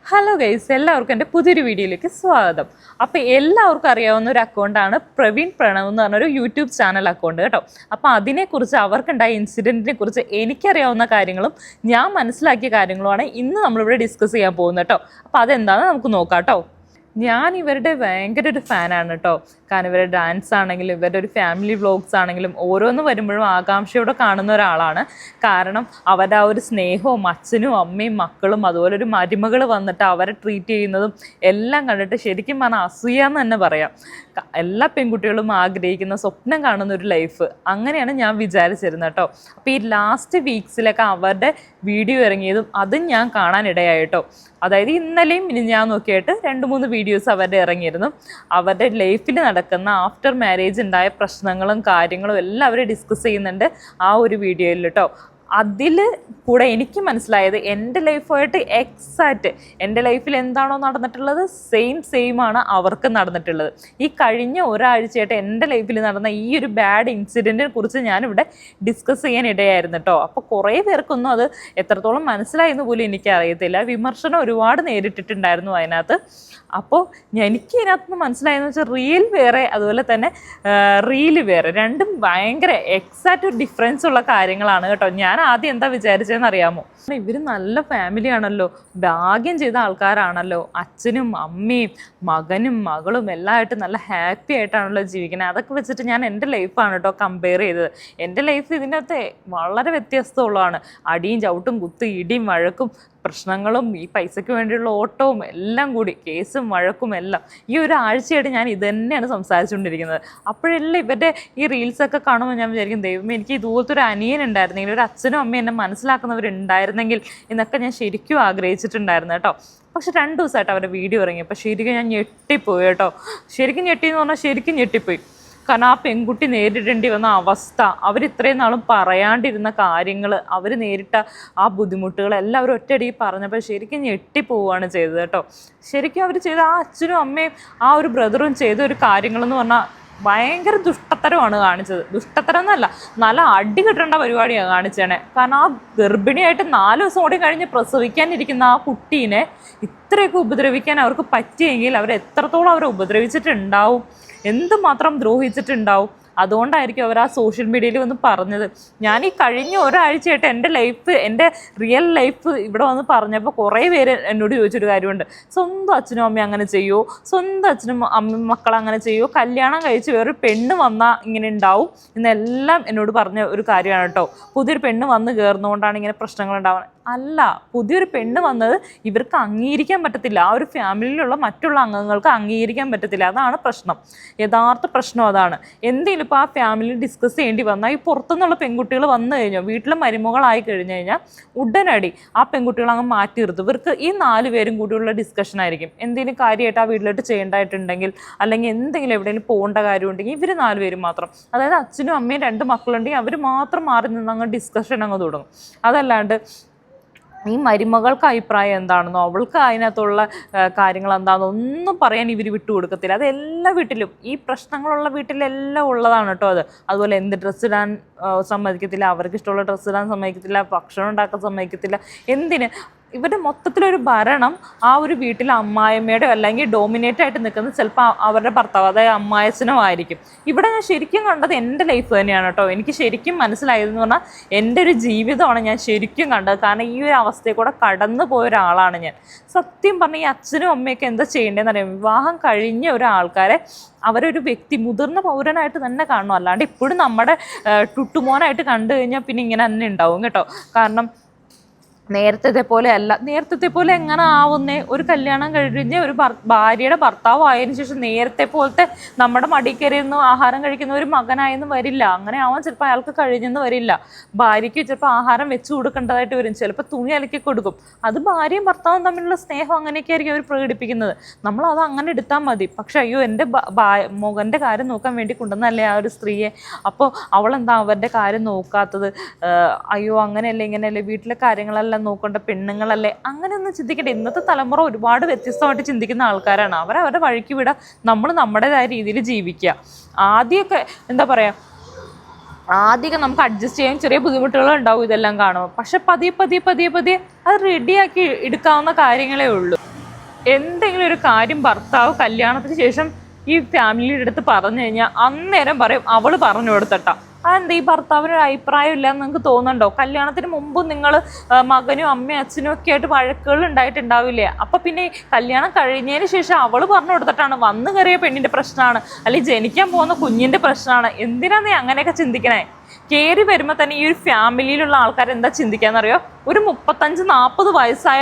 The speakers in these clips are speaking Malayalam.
ഹലോ ഗൈസ്, എല്ലാവർക്കും എൻ്റെ പുതിയൊരു വീഡിയോയിലേക്ക് സ്വാഗതം. അപ്പോൾ എല്ലാവർക്കും അറിയാവുന്ന ഒരു അക്കൗണ്ടാണ് പ്രവീൺ പ്രണവ് എന്ന് പറഞ്ഞൊരു യൂട്യൂബ് ചാനൽ അക്കൗണ്ട് കേട്ടോ. അപ്പോൾ അതിനെക്കുറിച്ച് അവർക്കുണ്ടായ ഇൻസിഡൻറ്റിനെ കുറിച്ച് എനിക്കറിയാവുന്ന കാര്യങ്ങളും ഞാൻ മനസ്സിലാക്കിയ കാര്യങ്ങളുമാണ് ഇന്ന് നമ്മളിവിടെ ഡിസ്കസ് ചെയ്യാൻ പോകുന്നത് കേട്ടോ. അപ്പോൾ അതെന്താണെന്ന് നമുക്ക് നോക്കാം കേട്ടോ. ഞാൻ ഇവരുടെ ഭയങ്കര ഒരു ഫാനാണ് കേട്ടോ. കാരണം ഇവരുടെ ഡാൻസ് ആണെങ്കിലും ഇവരുടെ ഒരു ഫാമിലി വ്ളോഗ്സ് ആണെങ്കിലും ഓരോന്ന് വരുമ്പോഴും ആകാംക്ഷയോടെ കാണുന്ന ഒരാളാണ്. കാരണം അവരുടെ ആ ഒരു സ്നേഹവും അച്ഛനും അമ്മയും മക്കളും അതുപോലെ ഒരു മരുമകൾ വന്നിട്ട് അവരെ ട്രീറ്റ് ചെയ്യുന്നതും എല്ലാം കണ്ടിട്ട് ശരിക്കും പറഞ്ഞാൽ അസൂയാന്ന് തന്നെ പറയാം. എല്ലാ പെൺകുട്ടികളും ആഗ്രഹിക്കുന്ന സ്വപ്നം കാണുന്ന ഒരു ലൈഫ് അങ്ങനെയാണ് ഞാൻ വിചാരിച്ചിരുന്നത് കേട്ടോ. അപ്പോൾ ഈ ലാസ്റ്റ് വീക്സിലൊക്കെ അവരുടെ വീഡിയോ ഇറങ്ങിയതും അതും ഞാൻ കാണാനിടയായിട്ടോ. അതായത് ഇന്നലെയും ഇനി ഞാൻ നോക്കിയിട്ട് 2-3 വീഡിയോസ് അവരുടെ ഇറങ്ങിയിരുന്നു. അവരുടെ ലൈഫിൽ നടക്കുന്ന ആഫ്റ്റർ മാരേജ് ഉണ്ടായ പ്രശ്നങ്ങളും കാര്യങ്ങളും എല്ലാം അവർ ഡിസ്കസ് ചെയ്യുന്നുണ്ട് ആ ഒരു വീഡിയോയിൽ കേട്ടോ. അതിൽ കൂടെ എനിക്ക് മനസ്സിലായത് എൻ്റെ ലൈഫായിട്ട് എക്സാക്റ്റ് എൻ്റെ ലൈഫിൽ എന്താണോ നടന്നിട്ടുള്ളത് സെയിം ആണ് അവർക്ക് നടന്നിട്ടുള്ളത്. ഈ കഴിഞ്ഞ ഒരാഴ്ചയായിട്ട് എൻ്റെ ലൈഫിൽ നടന്ന ഈ ഒരു ബാഡ് ഇൻസിഡൻറ്റിനെ കുറിച്ച് ഞാനിവിടെ ഡിസ്കസ് ചെയ്യാൻ ഇടയായിരുന്നു കേട്ടോ. അപ്പോൾ കുറേ പേർക്കൊന്നും അത് എത്രത്തോളം മനസ്സിലായെന്ന് പോലും എനിക്കറിയത്തില്ല. വിമർശനം ഒരുപാട് നേരിട്ടിട്ടുണ്ടായിരുന്നു അതിനകത്ത്. അപ്പോൾ എനിക്ക് ഇതിനകത്തുനിന്ന് മനസ്സിലായെന്ന് വെച്ചാൽ റിയൽ വേറെ അതുപോലെ തന്നെ റീല് വേറെ, രണ്ടും ഭയങ്കര എക്സാക്റ്റ് ഒരു ഡിഫറൻസ് ഉള്ള കാര്യങ്ങളാണ് കേട്ടോ. ഞാൻ ആദ്യം എന്താ വിചാരിച്ചതെന്ന് അറിയാമോ? ഇവർ നല്ല ഫാമിലി ആണല്ലോ, ഭാഗ്യം ചെയ്ത ആൾക്കാരാണല്ലോ, അച്ഛനും അമ്മയും മകനും മകളും എല്ലാമായിട്ട് നല്ല ഹാപ്പി ആയിട്ടാണല്ലോ ജീവിക്കുന്നത്. അതൊക്കെ വെച്ചിട്ട് ഞാൻ എൻ്റെ ലൈഫാണ് കേട്ടോ കമ്പയർ ചെയ്തത്. എൻ്റെ ലൈഫ് ഇതിനകത്ത് വളരെ വ്യത്യസ്തമുള്ളതാണ്. അടിയും ചവിട്ടും കുത്തും ഇടിയും വഴക്കും പ്രശ്നങ്ങളും ഈ പൈസയ്ക്ക് വേണ്ടിയുള്ള ഓട്ടവും എല്ലാം കൂടി കേസും വഴക്കും എല്ലാം ഈ ഒരു ആഴ്ചയായിട്ട് ഞാൻ ഇത് തന്നെയാണ് സംസാരിച്ചുകൊണ്ടിരിക്കുന്നത്. അപ്പോഴെല്ലാം ഇവരുടെ ഈ റീൽസൊക്കെ കാണുമ്പോൾ ഞാൻ വിചാരിക്കും, ദൈവമേ എനിക്ക് ഇതുപോലത്തെ ഒരു അനിയൻ ഉണ്ടായിരുന്നെങ്കിൽ, ഒരു അച്ഛനും അമ്മയും എന്നെ മനസ്സിലാക്കുന്നവരുണ്ടായിരുന്നെങ്കിൽ എന്നൊക്കെ ഞാൻ ശരിക്കും ആഗ്രഹിച്ചിട്ടുണ്ടായിരുന്നു കേട്ടോ. പക്ഷെ 2 ദിവസമായിട്ട് അവരുടെ വീഡിയോ ഇറങ്ങിയപ്പോൾ ശരിക്കും ഞാൻ ഞെട്ടിപ്പോയി കേട്ടോ. ശരിക്കും ഞെട്ടിയെന്ന് പറഞ്ഞാൽ ശരിക്കും ഞെട്ടിപ്പോയി. കാരണം ആ പെൺകുട്ടി നേരിടേണ്ടി വന്ന അവസ്ഥ, അവർ ഇത്രയും നാളും പറയാണ്ടിരുന്ന കാര്യങ്ങൾ, അവർ നേരിട്ട ആ ബുദ്ധിമുട്ടുകൾ എല്ലാവരും ഒറ്റയടിക്ക് പറഞ്ഞപ്പോൾ ശരിക്കും ഞെട്ടിപ്പോവുകയാണ് ചെയ്തത് കേട്ടോ. ശരിക്കും അവർ ചെയ്ത ആ അച്ഛനും അമ്മയും ആ ഒരു ബ്രദറും ചെയ്ത ഒരു കാര്യങ്ങളെന്ന് പറഞ്ഞാൽ ഭയങ്കര ദുഷ്ടത്തരമാണ് കാണിച്ചത്. ദുഷ്ടത്തരം എന്നല്ല, നല്ല അടി കിട്ടേണ്ട പരിപാടിയാണ് കാണിച്ചേനെ. കാരണം ആ ഗർഭിണിയായിട്ട് 4 ദിവസം കൂടി കഴിഞ്ഞ് പ്രസവിക്കാനിരിക്കുന്ന ആ കുട്ടീനെ ഇത്രയൊക്കെ ഉപദ്രവിക്കാൻ അവർക്ക് പറ്റിയെങ്കിൽ അവർ എത്രത്തോളം അവരെ ഉപദ്രവിച്ചിട്ടുണ്ടാവും, എന്തുമാത്രം ദ്രോഹിച്ചിട്ടുണ്ടാവും. അതുകൊണ്ടായിരിക്കും അവർ ആ സോഷ്യൽ മീഡിയയിൽ വന്ന് പറഞ്ഞത്. ഞാൻ ഈ കഴിഞ്ഞ ഒരാഴ്ചയായിട്ട് എൻ്റെ ലൈഫ്, എൻ്റെ റിയൽ ലൈഫ് ഇവിടെ വന്ന് പറഞ്ഞപ്പോൾ കുറേ പേര് എന്നോട് ചോദിച്ചൊരു കാര്യമുണ്ട്, സ്വന്തം അച്ഛനും അമ്മയും അങ്ങനെ ചെയ്യുമോ, സ്വന്തം അച്ഛനും അമ്മയും മക്കളങ്ങനെ ചെയ്യുമോ, കല്യാണം കഴിച്ച് വേറൊരു പെണ്ണ് വന്നാൽ ഇങ്ങനെ ഉണ്ടാവും എന്നെല്ലാം എന്നോട് പറഞ്ഞ ഒരു കാര്യമാണ് കേട്ടോ. പുതിയൊരു പെണ്ണ് വന്ന് കയറുന്നതുകൊണ്ടാണ് ഇങ്ങനെ പ്രശ്നങ്ങൾ ഉണ്ടാവുന്നത്. അല്ല, പുതിയൊരു പെണ്ണ് വന്നത് ഇവർക്ക് അംഗീകരിക്കാൻ പറ്റത്തില്ല, ആ ഒരു ഫാമിലിയിലുള്ള മറ്റുള്ള അംഗങ്ങൾക്ക് അംഗീകരിക്കാൻ പറ്റത്തില്ല. അതാണ് പ്രശ്നം, യഥാർത്ഥ പ്രശ്നം അതാണ്. എന്തെങ്കിലും ഇപ്പോൾ ആ ഫാമിലി ഡിസ്കസ് ചെയ്യേണ്ടി വന്നാൽ ഈ പുറത്തുനിന്നുള്ള പെൺകുട്ടികൾ വന്നു കഴിഞ്ഞാൽ, വീട്ടിൽ മരുമകളായി കഴിഞ്ഞു കഴിഞ്ഞാൽ ഉടനടി ആ പെൺകുട്ടികൾ അങ്ങ് മാറ്റി നിർത്തും. ഇവർക്ക് ഈ 4 പേരും കൂടിയുള്ള ഡിസ്കഷൻ ആയിരിക്കും. എന്തെങ്കിലും കാര്യമായിട്ട് ആ വീട്ടിലോട്ട് ചെയ്യേണ്ടതായിട്ടുണ്ടെങ്കിൽ, അല്ലെങ്കിൽ എന്തെങ്കിലും എവിടെയെങ്കിലും പോകേണ്ട കാര്യമുണ്ടെങ്കിൽ ഇവർ 4 പേരും മാത്രം, അതായത് അച്ഛനും അമ്മയും 2 മക്കളുണ്ടെങ്കിൽ അവർ മാത്രം മാറി നിന്ന് അങ്ങ് ഡിസ്കഷൻ അങ്ങ് തുടങ്ങും. അതല്ലാണ്ട് ഈ മരുമകൾക്ക് അഭിപ്രായം എന്താണെന്നോ അവൾക്ക് അതിനകത്തുള്ള കാര്യങ്ങൾ എന്താണെന്നോ ഒന്നും പറയാൻ ഇവർ വിട്ടുകൊടുക്കത്തില്ല. അത് എല്ലാ വീട്ടിലും, ഈ പ്രശ്നങ്ങളുള്ള വീട്ടിലെല്ലാം ഉള്ളതാണ് കേട്ടോ അത്. അതുപോലെ എന്ത് ഡ്രസ്സ് ഇടാൻ സമ്മതിക്കത്തില്ല, അവർക്ക് ഇഷ്ടമുള്ള ഡ്രസ്സ് ഇടാൻ സമ്മതിക്കത്തില്ല, ഭക്ഷണം ഉണ്ടാക്കാൻ സമ്മതിക്കത്തില്ല. എന്തിന് ഇവരുടെ മൊത്തത്തിലൊരു ഭരണം ആ ഒരു വീട്ടിൽ അമ്മായിമ്മയുടെ അല്ലെങ്കിൽ ഡോമിനേറ്റ് ആയിട്ട് നിൽക്കുന്നത് ചിലപ്പോൾ അവരുടെ ഭർത്താവ്, അതായത് അമ്മായച്ചനോ ആയിരിക്കും. ഇവിടെ ഞാൻ ശരിക്കും കണ്ടത് എൻ്റെ ലൈഫ് തന്നെയാണ് കേട്ടോ. എനിക്ക് ശരിക്കും മനസ്സിലായതെന്ന് പറഞ്ഞാൽ എൻ്റെ ഒരു ജീവിതമാണ് ഞാൻ ശരിക്കും കണ്ടത്. കാരണം ഈ ഒരു അവസ്ഥയിൽ കൂടെ കടന്നു പോയ ഒരാളാണ് ഞാൻ. സത്യം പറഞ്ഞാൽ ഈ അച്ഛനും അമ്മയൊക്കെ എന്താ ചെയ്യേണ്ടതെന്ന് അറിയാം. വിവാഹം കഴിഞ്ഞ ഒരാൾക്കാരെ അവരൊരു വ്യക്തി, മുതിർന്ന പൗരനായിട്ട് തന്നെ കാണണം. അല്ലാണ്ട് ഇപ്പോഴും നമ്മുടെ ടുട്ടുമോനായിട്ട് കണ്ടു കഴിഞ്ഞാൽ പിന്നെ ഇങ്ങനെ തന്നെ ഉണ്ടാവും കേട്ടോ. കാരണം നേരത്തെ പോലെ അല്ല. നേരത്തെ പോലെ എങ്ങനെ ആവുന്നേ? ഒരു കല്യാണം കഴിഞ്ഞ് ഒരു ഭാര്യയുടെ ഭർത്താവ് ആയതിനു ശേഷം നേരത്തെ പോലത്തെ നമ്മുടെ മടിക്കരയൊന്നും ആഹാരം കഴിക്കുന്ന ഒരു മകനായെന്ന് വരില്ല. അങ്ങനെ ആവാൻ ചിലപ്പോൾ അയാൾക്ക് കഴിഞ്ഞെന്ന് വരില്ല. ഭാര്യയ്ക്ക് ചിലപ്പോൾ ആഹാരം വെച്ച് കൊടുക്കേണ്ടതായിട്ട് വരും, ചിലപ്പോൾ തുണി അലക്കി കൊടുക്കും. അത് ഭാര്യയും ഭർത്താവും തമ്മിലുള്ള സ്നേഹം അങ്ങനെയൊക്കെ ആയിരിക്കും അവർ പ്രകടിപ്പിക്കുന്നത്. നമ്മളത് അങ്ങനെ എടുത്താൽ മതി. പക്ഷെ അയ്യോ, എൻ്റെ മകൻ്റെ കാര്യം നോക്കാൻ വേണ്ടി കൊണ്ടുവന്നല്ലേ ആ ഒരു സ്ത്രീയെ, അപ്പോൾ അവളെന്താ അവരുടെ കാര്യം നോക്കാത്തത്? അയ്യോ അങ്ങനെയല്ലേ ഇങ്ങനെയല്ലേ, വീട്ടിലെ കാര്യങ്ങളെല്ലാം നോക്കേണ്ട പെണ്ണുങ്ങളല്ലേ? അങ്ങനെയൊന്നും ചിന്തിക്കട്ടെ. ഇന്നത്തെ തലമുറ ഒരുപാട് വ്യത്യസ്തമായിട്ട് ചിന്തിക്കുന്ന ആൾക്കാരാണ്. അവരവരുടെ വഴിക്ക് വിടുക, നമ്മൾ നമ്മുടേതായ രീതിയിൽ ജീവിക്കുക. ആദ്യമൊക്കെ എന്താ പറയുക, ആദ്യമൊക്കെ നമുക്ക് അഡ്ജസ്റ്റ് ചെയ്യാൻ ചെറിയ ബുദ്ധിമുട്ടുകൾ ഉണ്ടാവും ഇതെല്ലാം കാണുമ്പോൾ. പക്ഷെ പതിയെ അത് റെഡിയാക്കി എടുക്കാവുന്ന കാര്യങ്ങളേ ഉള്ളൂ. എന്തെങ്കിലും ഒരു കാര്യം ഭർത്താവ് കല്യാണത്തിന് ശേഷം ഈ ഫാമിലിയുടെ അടുത്ത് പറഞ്ഞു കഴിഞ്ഞാൽ അന്നേരം പറയും അവള് പറഞ്ഞു കൊടുത്തട്ടാ. അതെന്താ ഈ ഭർത്താവിനൊരു അഭിപ്രായം ഇല്ലാന്ന് നിങ്ങൾക്ക് തോന്നുന്നുണ്ടോ? കല്യാണത്തിന് മുമ്പ് നിങ്ങൾ മകനും അമ്മയും അച്ഛനും ഒക്കെ ആയിട്ട് വഴക്കുകൾ ഉണ്ടായിട്ടുണ്ടാവില്ലേ? അപ്പൊ പിന്നെ കല്യാണം കഴിഞ്ഞതിന് ശേഷം അവള് പറഞ്ഞു കൊടുത്തിട്ടാണ് വന്നു കയറിയ പെണ്ണിന്റെ പ്രശ്നമാണ്, അല്ലെങ്കിൽ ജനിക്കാൻ പോകുന്ന കുഞ്ഞിന്റെ പ്രശ്നമാണ്. എന്തിനാ നീ അങ്ങനെയൊക്കെ ചിന്തിക്കണേ? കയറി വരുമ്പോൾ തന്നെ ഈ ഒരു ഫാമിലിയിലുള്ള ആൾക്കാർ എന്താ ചിന്തിക്കാന്നറിയോ? ഒരു 35-40 വയസ്സായ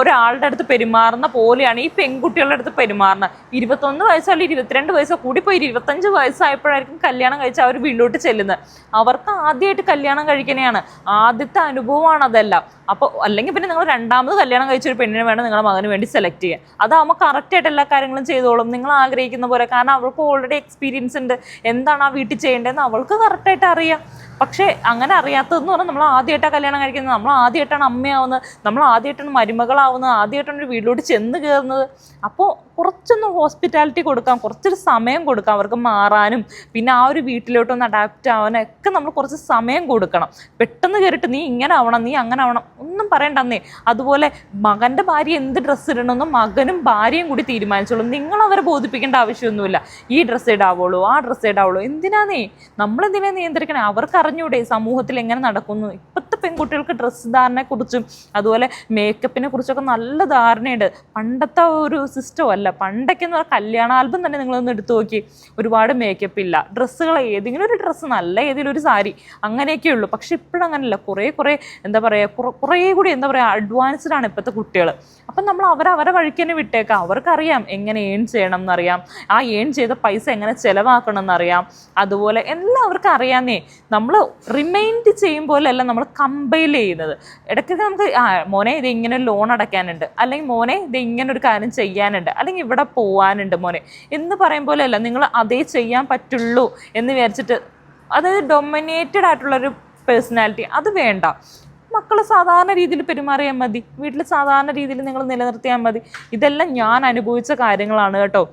ഒരാളുടെ അടുത്ത് പെരുമാറുന്ന പോലെയാണ് ഈ പെൺകുട്ടികളുടെ അടുത്ത് പെരുമാറുന്നത്. 21 വയസ്സോ അല്ലെങ്കിൽ 22 വയസ്സോ കൂടിപ്പോയി 25 വയസ്സായപ്പോഴായിരിക്കും കല്യാണം കഴിച്ച് അവർ വീട്ടിലോട്ട് ചെല്ലുന്നത്. അവർക്ക് ആദ്യമായിട്ട് കല്യാണം കഴിക്കണേയാണ്, ആദ്യത്തെ അനുഭവമാണ് അതെല്ലാം. അപ്പോൾ അല്ലെങ്കിൽ പിന്നെ നിങ്ങൾ രണ്ടാമത് കല്യാണം കഴിച്ചൊരു പെണ്ണിനെ വേണം നിങ്ങളുടെ മകന് വേണ്ടി സെലക്ട് ചെയ്യാൻ. അതാവുമ്പോൾ കറക്റ്റായിട്ട് എല്ലാ കാര്യങ്ങളും ചെയ്തോളും നിങ്ങൾ ആഗ്രഹിക്കുന്ന പോലെ. കാരണം അവൾക്ക് ഓൾറെഡി എക്സ്പീരിയൻസ് ഉണ്ട്, എന്താണ് ആ വീട്ടിൽ ചെയ്യേണ്ടതെന്ന് അവൾക്ക് കറക്റ്റായിട്ട് അറിയാം. പക്ഷേ അങ്ങനെ അറിയാത്തതെന്ന് പറഞ്ഞാൽ നമ്മൾ ആദ്യമായിട്ടാണ് കല്യാണം കഴിക്കുന്നത്, നമ്മൾ ആദ്യമായിട്ടാണ് അമ്മയാവുന്നത്, നമ്മൾ ആദ്യമായിട്ടാണ് മരുമകളാവുന്നത്, ആദ്യമായിട്ടാണ് ഒരു വീട്ടിലോട്ട് ചെന്ന് കയറുന്നത്. അപ്പോൾ കുറച്ചൊന്ന് ഹോസ്പിറ്റാലിറ്റി കൊടുക്കാം, കുറച്ചൊരു സമയം കൊടുക്കാം അവർക്ക് മാറാനും പിന്നെ ആ ഒരു വീട്ടിലോട്ടൊന്ന് അഡാപ്റ്റ് ആവാനും ഒക്കെ നമ്മൾ കുറച്ച് സമയം കൊടുക്കണം. പെട്ടെന്ന് കയറിയിട്ട് നീ ഇങ്ങനെ ആവണം നീ അങ്ങനെ ആവണം ഒന്നും പറയണ്ടെന്നേ. അതുപോലെ മകൻ്റെ ഭാര്യ എന്ത് ഡ്രസ്സ് ഇടണമെന്നും മകനും ഭാര്യയും കൂടി തീരുമാനിച്ചോളും. നിങ്ങൾ അവരെ ബോധിപ്പിക്കേണ്ട ആവശ്യമൊന്നുമില്ല. ഈ ഡ്രസ്സ് ഇടാവുള്ളൂ ആ ഡ്രസ്സ് ഇടാവുള്ളൂ. എന്തിനാന്നേ നമ്മളെന്തിനാ നിയന്ത്രിക്കണേ? അവർക്ക് അറിഞ്ഞൂടെ സമൂഹത്തിൽ എങ്ങനെ നടക്കുന്നു? ഇപ്പോഴത്തെ പെൺകുട്ടികൾക്ക് ഡ്രസ്സ് ധാരണയെക്കുറിച്ചും അതുപോലെ മേക്കപ്പിനെ കുറിച്ചൊക്കെ നല്ല ധാരണയുണ്ട്. പണ്ടത്തെ ഒരു സിസ്റ്റം അല്ല. പണ്ടൊക്കെ എന്ന് പറഞ്ഞാൽ കല്യാണ ആൽബം തന്നെ നിങ്ങളൊന്ന് എടുത്തു നോക്കി, ഒരുപാട് മേക്കപ്പ് ഇല്ല, ഡ്രസ്സുകൾ ഏതെങ്കിലും ഒരു ഡ്രസ്സ് നല്ല ഏതെങ്കിലും ഒരു സാരി അങ്ങനെയൊക്കെ ഉള്ളൂ. പക്ഷെ ഇപ്പോഴങ്ങനല്ല, കുറേ എന്താ പറയുക, കുറേ കൂടി എന്താ പറയുക അഡ്വാൻസ്ഡ് ആണ് ഇപ്പോഴത്തെ കുട്ടികൾ. അപ്പം നമ്മൾ അവരെ വഴിക്ക് തന്നെ വിട്ടേക്കാം. അവർക്കറിയാം എങ്ങനെ ഏൺ ചെയ്യണം എന്നറിയാം, ആ ഏൺ ചെയ്ത പൈസ എങ്ങനെ ചിലവാക്കണം എന്നറിയാം. അതുപോലെ എല്ലാവർക്കും അറിയാന്നേ. നമ്മൾ റിമൈൻഡ് ചെയ്യും പോലെയല്ല നമ്മൾ കമ്പൈൽ ചെയ്യുന്നത്. ഇടയ്ക്കൊക്കെ നമുക്ക് മോനെ ഇത് ഇങ്ങനെ ഒരു ലോൺ അടയ്ക്കാനുണ്ട്, അല്ലെങ്കിൽ മോനെ ഇത് ഇങ്ങനെ ഒരു കാര്യം ചെയ്യാനുണ്ട്, അല്ലെങ്കിൽ ഇവിടെ പോകാനുണ്ട് മോനെ എന്ന് പറയും പോലെയല്ല നിങ്ങൾ അതേ ചെയ്യാൻ പറ്റുള്ളൂ എന്ന് വിചാരിച്ചിട്ട്, അതായത് ഡൊമിനേറ്റഡ് ആയിട്ടുള്ളൊരു പേഴ്സണാലിറ്റി അത് വേണ്ട. മക്കൾ സാധാരണ രീതിയിൽ പെരുമാറിയാൽ മതി, വീട്ടിൽ സാധാരണ രീതിയിൽ നിങ്ങൾ നിലനിർത്തിയാൽ മതി. ഇതെല്ലാം ഞാൻ അനുഭവിച്ച കാര്യങ്ങളാണ് കേട്ടോ.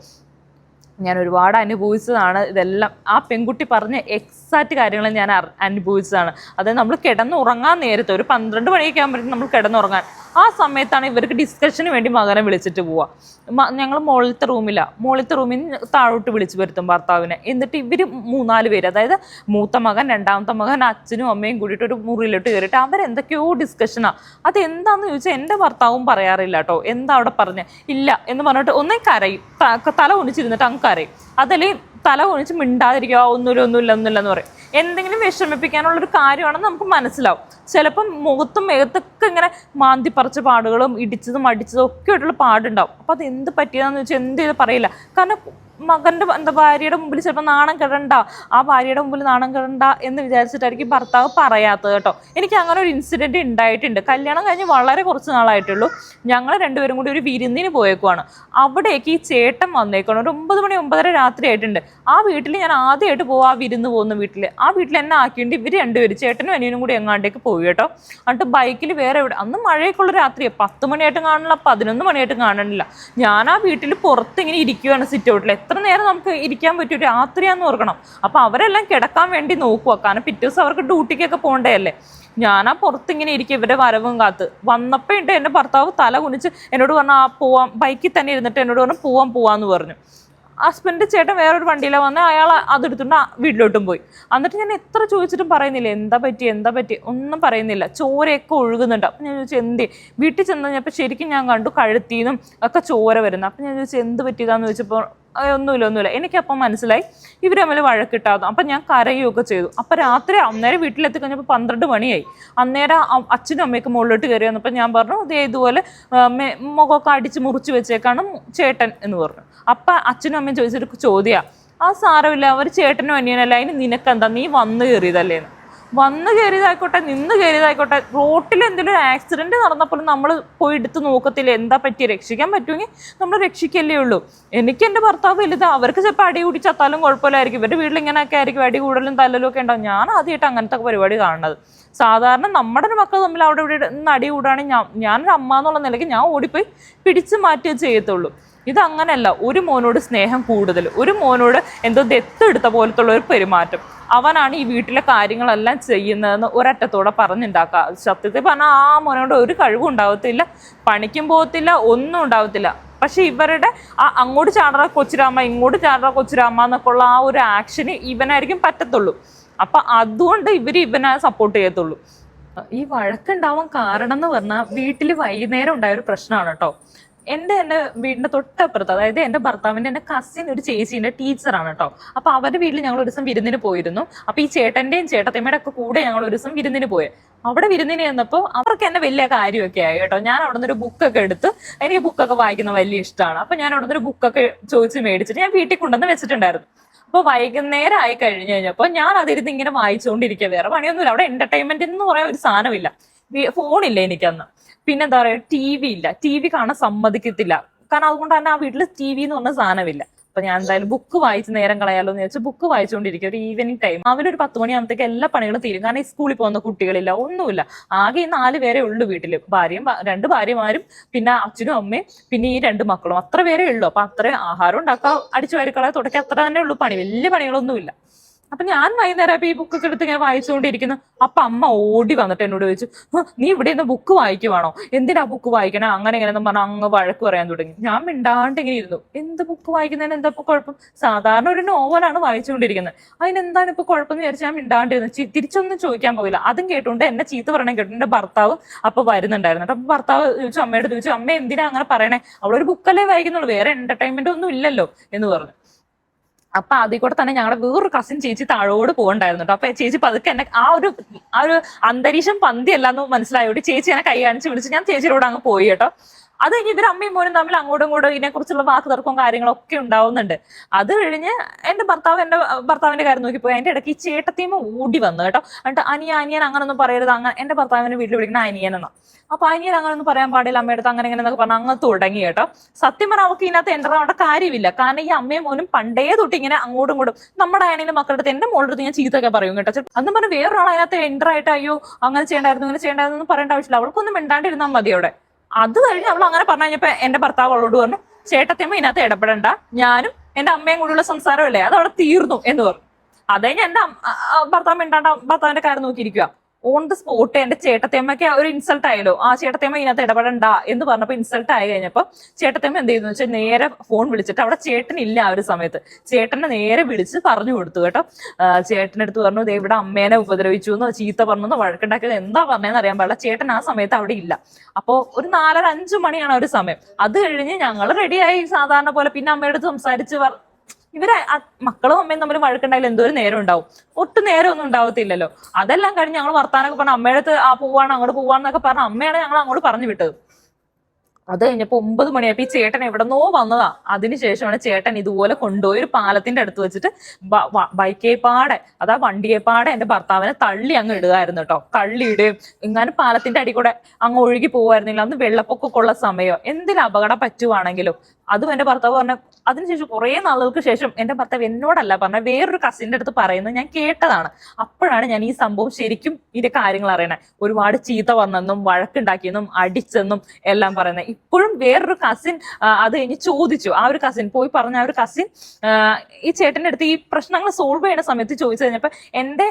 ഞാൻ ഒരുപാട് അനുഭവിച്ചതാണ് ഇതെല്ലാം. ആ പെൺകുട്ടി പറഞ്ഞ എക്സാക്റ്റ് കാര്യങ്ങൾ ഞാൻ അനുഭവിച്ചതാണ്. അതായത് നമ്മൾ കിടന്നുറങ്ങാൻ നേരത്തെ ഒരു 12 മണിയൊക്കെ ആകുമ്പോഴേക്കും നമ്മൾ കിടന്നുറങ്ങാൻ, ആ സമയത്താണ് ഇവർക്ക് ഡിസ്കഷന് വേണ്ടി മകനെ വിളിച്ചിട്ട് പോവുക. ഞങ്ങൾ മുകളിലത്തെ റൂമിൽ നിന്ന് താഴോട്ട് വിളിച്ചു വരുത്തും ഭർത്താവിനെ. എന്നിട്ട് ഇവർ 3-4 പേര്, അതായത് മൂത്ത മകൻ രണ്ടാമത്തെ മകൻ അച്ഛനും അമ്മയും കൂടിയിട്ട് ഒരു മുറിയിലോട്ട് കയറിയിട്ട് അവരെന്തൊക്കെയോ ഡിസ്കഷനാണ്. അതെന്താണെന്ന് ചോദിച്ചാൽ എൻ്റെ ഭർത്താവും പറയാറില്ല കേട്ടോ. എന്താ അവിടെ പറഞ്ഞ് ഇല്ല എന്ന് പറഞ്ഞിട്ട് ഒന്നേ കരയും, തല ഒന്നിച്ചിരുന്നിട്ട് അങ്ങ് കരയും. അതല്ലെങ്കിൽ തല ഒന്നിച്ച് മിണ്ടാതിരിക്കുക, ഒന്നുമില്ല എന്ന് പറയും. എന്തെങ്കിലും വിഷമിപ്പിക്കാനുള്ളൊരു കാര്യമാണെന്ന് നമുക്ക് മനസ്സിലാവും. ചിലപ്പം മുഖത്തും മേഖത്തൊക്കെ ഇങ്ങനെ മാന്തി പറിച്ച പാടുകളും ഇടിച്ചതും അടിച്ചതും ഒക്കെ ആയിട്ടുള്ള പാടുണ്ടാവും. അപ്പോൾ അത് എന്ത് പറ്റിയതാണെന്ന് വെച്ചാൽ എന്ത് ചെയ്ത് പറയില്ല. കാരണം മകൻ്റെ ഭാര്യയുടെ മുമ്പിൽ ചിലപ്പോൾ നാണം കെടണ്ട, ആ ഭാര്യയുടെ മുമ്പിൽ നാണം കെടണ്ട എന്ന് വിചാരിച്ചിട്ടായിരിക്കും ഭർത്താവ് പറയാത്തത് കേട്ടോ. എനിക്ക് അങ്ങനെ ഒരു ഇൻസിഡൻറ്റ് ഉണ്ടായിട്ടുണ്ട്. കല്യാണം കഴിഞ്ഞ് വളരെ കുറച്ച് നാളായിട്ടുള്ളൂ. ഞങ്ങൾ രണ്ടുപേരും കൂടി ഒരു വിരുന്നിന് പോയേക്കുവാണ്. അവിടേക്ക് ഈ ചേട്ടൻ വന്നേക്കണം. ഒരു 9 മണി 9:30 രാത്രി ആയിട്ടുണ്ട്. ആ വീട്ടിൽ ഞാൻ ആദ്യമായിട്ട് പോകും, ആ വിരുന്ന് പോകുന്ന വീട്ടിൽ. ആ വീട്ടിൽ എന്നെ ആക്കിയിട്ട് ഇവർ രണ്ടുപേരും ചേട്ടനും അനിയനും കൂടി എങ്ങാണ്ടേക്ക് പോയി കേട്ടോ. എന്നിട്ട് ബൈക്കിൽ വേറെ എവിടെ, അന്ന് മഴയൊക്കെയുള്ള രാത്രിയാണ്, 10 മണിയായിട്ടും കാണില്ല 11 മണിയായിട്ടും കാണണില്ല. ഞാൻ ആ വീട്ടിൽ പുറത്ത് ഇങ്ങനെ ഇരിക്കുകയാണ് സിറ്റ് ഔട്ടിൽ. എത്ര നേരം നമുക്ക് ഇരിക്കാൻ പറ്റും? രാത്രിയാന്ന് ഓർക്കണം. അപ്പോൾ അവരെല്ലാം കിടക്കാൻ വേണ്ടി നോക്കുക, കാരണം പിറ്റേ ദിവസം അവർക്ക് ഡ്യൂട്ടിക്കൊക്കെ പോകണ്ടേ അല്ലേ. ഞാനാ പുറത്തിങ്ങനെ ഇരിക്കും ഇവരുടെ വരവും കാത്ത്. വന്നപ്പോൾ ഉണ്ട് എൻ്റെ ഭർത്താവ് തല കുനിച്ച് എന്നോട് പറഞ്ഞു പോവാം, ബൈക്കിൽ തന്നെ ഇരുന്നിട്ട് എന്നോട് പറഞ്ഞു പോവാന്ന് പറഞ്ഞു. ഹസ്ബൻഡ് ചേട്ടൻ വേറൊരു വണ്ടിയിലാണ് വന്ന്, അയാൾ അതെടുത്തുകൊണ്ട് വീട്ടിലോട്ടും പോയി. എന്നിട്ട് ഞാൻ എത്ര ചോദിച്ചിട്ടും പറയുന്നില്ല എന്താ പറ്റി ഒന്നും പറയുന്നില്ല. ചോരയൊക്കെ ഒഴുകുന്നുണ്ട്. അപ്പം ഞാൻ ചോദിച്ചു എന്തേ. വീട്ടിൽ ചെന്ന് കഴിഞ്ഞപ്പോൾ ശരിക്കും ഞാൻ കണ്ടു കഴുത്തിന്നും ഒക്കെ ചോര വരുന്നത്. അപ്പം ഞാൻ ചോദിച്ചു എന്ത് പറ്റിയതാന്ന് ചോദിച്ചപ്പോൾ ഒന്നുമില്ല. എനിക്കപ്പം മനസ്സിലായി ഇവർ തമ്മിൽ വഴക്കിട്ടാകുന്നു. അപ്പം ഞാൻ കരയുകയൊക്കെ ചെയ്തു. അപ്പം രാത്രി അന്നേരം വീട്ടിലെത്തി കഴിഞ്ഞപ്പോൾ 12 മണിയായി. അന്നേരം അച്ഛനും അമ്മയൊക്കെ മുകളിലോട്ട് കയറി വന്നപ്പോൾ ഞാൻ പറഞ്ഞു അതേ ഇതുപോലെ മുഖമൊക്കെ അടിച്ച് മുറിച്ച് വെച്ചേക്കാണ് ചേട്ടൻ എന്ന് പറഞ്ഞു. അപ്പം അച്ഛനും അമ്മയും ചോദിച്ചൊരു ചോദ്യമാണ്, ആ സാരമില്ല അവർ ചേട്ടനും അനിയനല്ല, അതിന് നിനക്കെന്താ, നീ വന്ന് കയറിയതല്ലേന്ന്. വന്ന് കയറിയതായിക്കോട്ടെ നിന്ന് കയറിയതായിക്കോട്ടെ, റോട്ടിൽ എന്തെങ്കിലും ഒരു ആക്സിഡൻറ്റ് നടന്നപ്പോൾ നമ്മൾ പോയി എടുത്ത് നോക്കത്തില്ല എന്താ പറ്റി, രക്ഷിക്കാൻ പറ്റുമെങ്കിൽ നമ്മൾ രക്ഷിക്കല്ലേ ഉള്ളൂ. എനിക്ക് എൻ്റെ ഭർത്താവ് വലുത്, അവർക്ക് ചിലപ്പോൾ അടി കൂടി ചത്താലും കുഴപ്പമില്ലായിരിക്കും. ഇവരുടെ വീട്ടിൽ ഇങ്ങനെയൊക്കെ ആയിരിക്കും, അടി കൂടലും തല്ലലും ഒക്കെ ഉണ്ടാവും. ഞാൻ ആദ്യമായിട്ട് അങ്ങനത്തെ പരിപാടി കാണുന്നത്. സാധാരണ നമ്മുടെ മക്കൾ തമ്മിൽ അവിടെ ഇവിടെ നിന്ന് അടി കൂടാണെങ്കിൽ ഞാനൊരു അമ്മ എന്നുള്ള നിലയ്ക്ക് ഞാൻ ഓടിപ്പോയി പിടിച്ച് മാറ്റുകയെ ചെയ്യത്തുള്ളൂ. ഇതങ്ങനെയല്ല. ഒരു മോനോട് സ്നേഹം കൂടുതൽ, ഒരു മോനോട് എന്തോ ദത്തെടുത്ത പോലത്തുള്ള ഒരു പെരുമാറ്റം. അവനാണ് ഈ വീട്ടിലെ കാര്യങ്ങളെല്ലാം ചെയ്യുന്നതെന്ന് ഒരറ്റത്തോടെ പറഞ്ഞുണ്ടാക്കുക. സത്യത്തിൽ പറഞ്ഞാൽ ആ മോനോട് ഒരു കഴിവും ഉണ്ടാവത്തില്ല, പണിക്കും പോകത്തില്ല, ഒന്നും ഉണ്ടാവത്തില്ല. പക്ഷെ ഇവരുടെ ആ അങ്ങോട്ട് ചാടറ കൊച്ചുരാമ ഇങ്ങോട്ട് ചാടറ കൊച്ചുരാമ എന്നൊക്കെ ഉള്ള ആ ഒരു ആക്ഷന് ഇവനായിരിക്കും പറ്റത്തുള്ളൂ. അപ്പൊ അതുകൊണ്ട് ഇവനെ സപ്പോർട്ട് ചെയ്യത്തുള്ളൂ. ഈ വഴക്കുണ്ടാവാൻ കാരണം എന്ന് പറഞ്ഞാൽ വീട്ടിൽ വൈകുന്നേരം ഉണ്ടായ ഒരു പ്രശ്നമാണ് കേട്ടോ. എന്റെ വീടിന്റെ തൊട്ടപ്പുറത്ത്, അതായത് എന്റെ ഭർത്താവിന്റെ എന്റെ കസിൻ ഒരു ചേച്ചീന്റെ ടീച്ചറാണ് കേട്ടോ. അപ്പൊ അവരുടെ വീട്ടിൽ ഞങ്ങൾ ഒരു ദിവസം വിരുന്നിന് പോയിരുന്നു. അപ്പൊ ഈ ചേട്ടന്റെയും ചേട്ടത്തിയമ്മയുടെ ഒക്കെ കൂടെ ഞങ്ങൾ ഒരു ദിവസം വിരുന്നിന് പോയി. അവിടെ വിരുന്നിന് ചെന്നപ്പോൾ അവർക്ക് എന്നെ വലിയ കാര്യമൊക്കെ ആയി കേട്ടോ. ഞാൻ അവിടെ നിന്ന് ഒരു ബുക്കൊക്കെ എടുത്ത്, എനിക്ക് ബുക്കൊക്കെ വായിക്കുന്ന വലിയ ഇഷ്ടമാണ്. അപ്പൊ ഞാൻ അവിടെ നിന്ന് ഒരു ബുക്കൊക്കെ ചോദിച്ച് മേടിച്ചിട്ട് ഞാൻ വീട്ടിൽ കൊണ്ടുവന്ന് വെച്ചിട്ടുണ്ടായിരുന്നു. അപ്പൊ വൈകുന്നേരം ആയി കഴിഞ്ഞു കഴിഞ്ഞപ്പോ ഞാൻ അതിരുന്ന് ഇങ്ങനെ വായിച്ചുകൊണ്ടിരിക്കുക. വേറെ പണിയൊന്നുമില്ല. അവിടെ എന്റർടൈൻമെന്റ് എന്ന് പറയാൻ ഒരു സാധനമില്ല. ഫോണില്ല എനിക്കന്ന്. പിന്നെ എന്താ പറയാ, ടി വി ഇല്ല. ടി വി കാണാൻ സമ്മതിക്കത്തില്ല. കാരണം അതുകൊണ്ട് തന്നെ ആ വീട്ടിൽ ടി വി എന്ന് പറഞ്ഞ സാധനമില്ല. അപ്പൊ ഞാൻ എന്തായാലും ബുക്ക് വായിച്ച് നേരം കളയാലോ എന്ന് വെച്ചാൽ ബുക്ക് വായിച്ചുകൊണ്ടിരിക്കുക. ഒരു ഈവനിങ് ടൈം, അവരൊരു 10 മണിയാകുമ്പോഴത്തേക്ക് എല്ലാ പണികളും തീരും. കാരണം ഈ സ്കൂളിൽ പോകുന്ന കുട്ടികളില്ല, ഒന്നുമില്ല. ആകെ ഈ 4 പേരെ ഉള്ളു വീട്ടില്. 2 ഭാര്യമാരും പിന്നെ അച്ഛനും അമ്മയും പിന്നെ ഈ 2 മക്കളും, അത്ര പേരേ ഉള്ളൂ. അപ്പൊ അത്രയും ആഹാരം ഉണ്ടാക്കുക, അടിച്ചു വാരിക്കളയാ, തുടക്കുക, അത്ര തന്നെ ഉള്ളൂ പണി. വലിയ പണികളൊന്നുമില്ല. അപ്പൊ ഞാൻ വൈകുന്നേരം ഈ ബുക്കൊക്കെ എടുത്ത് ഇങ്ങനെ വായിച്ചുകൊണ്ടിരിക്കുന്നു. അപ്പൊ അമ്മ ഓടി വന്നിട്ട് എന്നോട് ചോദിച്ചു, നീ ഇവിടെ നിന്ന് ബുക്ക് വായിക്കുവാണോ, എന്തിനാ ബുക്ക് വായിക്കണേ, അങ്ങനെ എങ്ങനെയെന്ന് പറഞ്ഞാൽ അങ്ങ് വഴക്ക് പറയാൻ തുടങ്ങി. ഞാൻ മിണ്ടാണ്ട് ഇങ്ങനെ ഇരുന്നു. എന്ത് ബുക്ക് വായിക്കുന്നതിന് എന്താ ഇപ്പൊ കുഴപ്പം, സാധാരണ ഒരു നോവലാണ് വായിച്ചുകൊണ്ടിരിക്കുന്നത്, അതിനെന്താണ് ഇപ്പൊ കുഴപ്പമെന്ന് വിചാരിച്ചാൽ ഞാൻ മിണ്ടാണ്ടിരുന്നു. തിരിച്ചൊന്നും ചോദിക്കാൻ പോയില്ല. അതും കേട്ടുകൊണ്ട് എന്നെ ചീത്ത പറയണേ കേട്ടു എന്റെ ഭർത്താവ് അപ്പൊ വരുന്നുണ്ടായിരുന്നു. അപ്പൊ ഭർത്താവ് ചോദിച്ചു, അമ്മയോട് ചോദിച്ചു, അമ്മ എന്തിനാ അങ്ങനെ പറയണേ, അവളൊരു ബുക്കല്ലേ വായിക്കുന്നുള്ളൂ, വേറെ എന്റർടൈൻമെന്റ് ഒന്നും ഇല്ലല്ലോ എന്ന് പറഞ്ഞു. അപ്പൊ അതിൽ കൂടെ തന്നെ ഞങ്ങളുടെ വേറൊരു കസിൻ ചേച്ചി താഴോട് പോകണ്ടായിരുന്നു കേട്ടോ. അപ്പൊ ചേച്ചി പതുക്കെ എന്നെ ആ ഒരു അന്തരീക്ഷം പന്തിയല്ലാന്ന് മനസ്സിലായോണ്ട് ചേച്ചി എന്നെ കൈ കാണിച്ച് വിളിച്ച് ഞാൻ ചേച്ചിയോട് അങ്ങ് പോയി കേട്ടോ. അത് കഴിഞ്ഞ് ഇവർ അമ്മയും മോനും തമ്മിൽ അങ്ങോട്ടും ഇങ്ങോട്ടും ഇതിനെക്കുറിച്ചുള്ള വാക്ക് തർക്കവും കാര്യങ്ങളൊക്കെ ഉണ്ടാവുന്നുണ്ട്. അത് കഴിഞ്ഞ് എന്റെ ഭർത്താവിന്റെ കാര്യം നോക്കിപ്പോയി. അതിന്റെ ഇടയ്ക്ക് ഈ ചേട്ടത്തിയമ്മ ഓടി വന്നു കേട്ടോ. എന്നിട്ട് അനിയൻ അങ്ങനൊന്നും പറയരുത്, അങ്ങനെ എന്റെ ഭർത്താവിന്റെ വീട്ടിൽ വിളിക്കുന്ന അനിയനെന്നാ. അപ്പൊ അനിയൻ അങ്ങനൊന്നും പറയാൻ പാടില്ല, അമ്മയുടെ അങ്ങനെ ഇങ്ങനെ എന്നൊക്കെ പറഞ്ഞാൽ അങ്ങ് തുടങ്ങി കേട്ടോ. സത്യം പറഞ്ഞാൽ അവർക്ക് ഇതിനകത്ത് എൻ്റർ ആവേണ്ട കാര്യമില്ല. കാരണം ഈ അമ്മയും മോനും പണ്ടേ തൊട്ട് ഇങ്ങനെ അങ്ങോട്ടും ഇങ്ങോട്ടും, നമ്മുടെ ആണെങ്കിലും മക്കളുടെ അടുത്ത് എന്റെ മോളുടെ അടുത്ത് ഞാൻ ചീത്തൊക്കെ പറയും കേട്ടോ. അന്നും പറഞ്ഞ് വേറൊരാൾ അതിനകത്ത് എൻ്റർ ആയിട്ട് അയ്യോ അങ്ങനെ ചെയ്യണ്ടായിരുന്നു ഇങ്ങനെ ചെയ്യണ്ടായിരുന്നു പറയേണ്ട ആവശ്യമില്ല. അവൾക്കൊന്നും മിണ്ടാണ്ടിരുന്നാൽ മതി അവിടെ. അത് കഴിഞ്ഞ് അവൾ അങ്ങനെ പറഞ്ഞു കഴിഞ്ഞപ്പോ എന്റെ ഭർത്താവ് അവളോട് പറഞ്ഞു, ചേട്ടത്തിയമ്മ ഇതിനകത്ത് ഇടപെടണ്ട, ഞാനും എന്റെ അമ്മയും കൂടിയുള്ള സംസാരമല്ലേ, അത് അവിടെ തീർന്നു എന്ന് പറഞ്ഞു. അത് കഴിഞ്ഞ് എന്റെ ഭർത്താവ് മിണ്ടാണ്ട ഭർത്താവിന്റെ കാര്യം നോക്കിയിരിക്കുക. ഓൺ ദ സ്പോട്ട് എന്റെ ചേട്ടത്തിയമ്മയ്ക്ക് ഒരു ഇൻസൾട്ട് ആയല്ലോ, ആ ചേട്ടത്തിയമ്മ ഇതിനകത്ത് ഇടപെടണ്ട എന്ന് പറഞ്ഞപ്പോ ഇൻസൾട്ട് ആയി കഴിഞ്ഞപ്പോ ചേട്ടത്തിയമ്മ എന്ത് ചെയ്യുന്നു വെച്ചാൽ നേരെ ഫോൺ വിളിച്ചിട്ട്, അവിടെ ചേട്ടനില്ല ആ ഒരു സമയത്ത്, ചേട്ടനെ നേരെ വിളിച്ച് പറഞ്ഞു കൊടുത്തു കേട്ടോ. ചേട്ടനടുത്ത് പറഞ്ഞു, ദേ ഇവിടെ അമ്മേനെ ഉപദ്രവിച്ചു എന്നോ ചീത്ത പറഞ്ഞോ വഴക്കുണ്ടാക്കിയത് എന്താ പറഞ്ഞതെന്ന് അറിയാൻ പാടില്ല. ചേട്ടൻ ആ സമയത്ത് അവിടെ ഇല്ല. അപ്പോ ഒരു 4-5 മണിയാണ് ഒരു സമയം. അത് കഴിഞ്ഞ് ഞങ്ങൾ റെഡിയായി സാധാരണ പോലെ. പിന്നെ അമ്മയുടെ അടുത്ത് സംസാരിച്ച് ഇവരെ മക്കളും അമ്മയും തമ്മിൽ വഴക്കുണ്ടായാലും എന്തോരം നേരം ഉണ്ടാവും, ഒട്ടും നേരം ഒന്നും ഉണ്ടാവത്തില്ലല്ലോ. അതെല്ലാം കഴിഞ്ഞ് ഞങ്ങൾ വർത്താനൊക്കെ പറഞ്ഞ അമ്മയുടെ അടുത്ത് പോവാണ് അങ്ങോട്ട് പോവാന്നൊക്കെ പറഞ്ഞ അമ്മയാണ് ഞങ്ങൾ അങ്ങോട്ട് പറഞ്ഞു വിട്ടത്. അത് കഴിഞ്ഞപ്പോ 9 മണിയായപ്പോ ഈ ചേട്ടൻ എവിടെന്നോ വന്നതാ. അതിനുശേഷമാണ് ചേട്ടൻ ഇതുപോലെ കൊണ്ടുപോയി ഒരു പാലത്തിന്റെ അടുത്ത് വെച്ചിട്ട് ബൈക്കേപ്പാടെ വണ്ടിയേപ്പാടെ എന്റെ ഭർത്താവിനെ തള്ളി അങ്ങ് ഇടുകയായിരുന്നു കേട്ടോ. തള്ളി ഇടുകയും ഇങ്ങനെ പാലത്തിന്റെ അടി കൂടെ അങ്ങ് ഒഴുകി പോവായിരുന്നില്ല. അന്ന് വെള്ളപ്പൊക്കമൊക്കെ ഉള്ള സമയം, എന്തിനും അപകടം പറ്റുവാണെങ്കിലും. അതും എന്റെ ഭർത്താവ് പറഞ്ഞ അതിനുശേഷം കുറെ നാളുകൾക്ക് ശേഷം എന്റെ ഭർത്താവ് എന്നോടല്ല പറഞ്ഞ വേറൊരു കസിന്റെ അടുത്ത് പറയുന്നത് ഞാൻ കേട്ടതാണ്. അപ്പോഴാണ് ഞാൻ ഈ സംഭവം ശരിക്കും ഇതിന്റെ കാര്യങ്ങൾ അറിയണേ. ഒരുപാട് ചീത്ത വന്നെന്നും വഴക്കുണ്ടാക്കിയെന്നും അടിച്ചെന്നും എല്ലാം പറയുന്നത്. ഇപ്പോഴും വേറൊരു കസിൻ അത് കഴിഞ്ഞ് ചോദിച്ചു, ആ ഒരു കസിൻ പോയി പറഞ്ഞ ആ ഒരു കസിൻ ഈ ചേട്ടന്റെ അടുത്ത് ഈ പ്രശ്നങ്ങൾ സോൾവ് ചെയ്യുന്ന സമയത്ത് ചോദിച്ചു കഴിഞ്ഞപ്പോ എന്റെ